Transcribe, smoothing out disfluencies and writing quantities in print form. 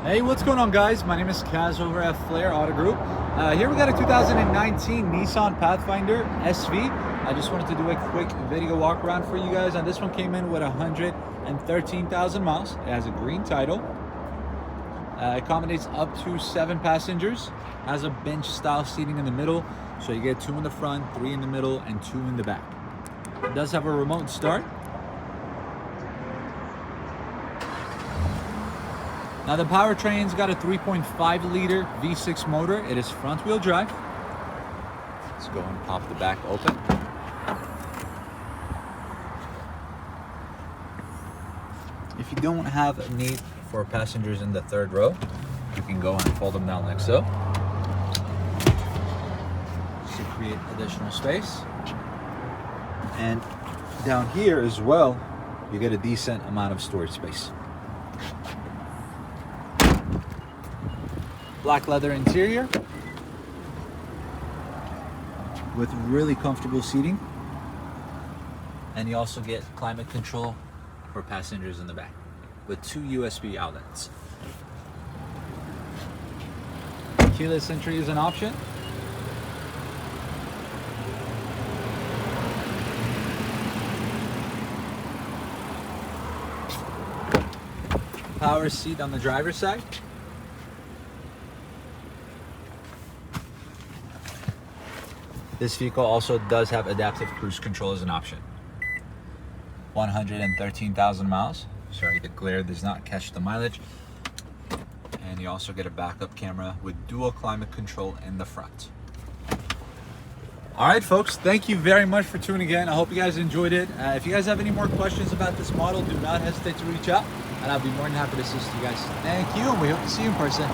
Hey, what's going on, guys? My name is Kaz over at Flair Auto Group. Here we got a 2019 Nissan Pathfinder SV. I just wanted to do a quick video walk around for you guys. And this one came in with 113,000 miles. It has a green title. Accommodates up to 7 passengers. Has a bench style seating in the middle. So you get 2 in the front, 3 in the middle, and 2 in the back. It does have a remote start. Now the powertrain's got a 3.5 liter V6 motor. It is front wheel drive. Let's go and pop the back open. If you don't have a need for passengers in the third row, you can go and fold them down like so. To create additional space. And down here as well, you get a decent amount of storage space. Black leather interior with really comfortable seating, and you also get climate control for passengers in the back with 2 USB outlets. Keyless entry is an option. Power seat on the driver's side. This vehicle also does have adaptive cruise control as an option. 113,000 miles. Sorry, the glare does not catch the mileage. And you also get a backup camera with dual climate control in the front. All right, folks, thank you very much for tuning in. I hope you guys enjoyed it. If you guys have any more questions about this model, do not hesitate to reach out, and I'll be more than happy to assist you guys. Thank you, and we hope to see you in person.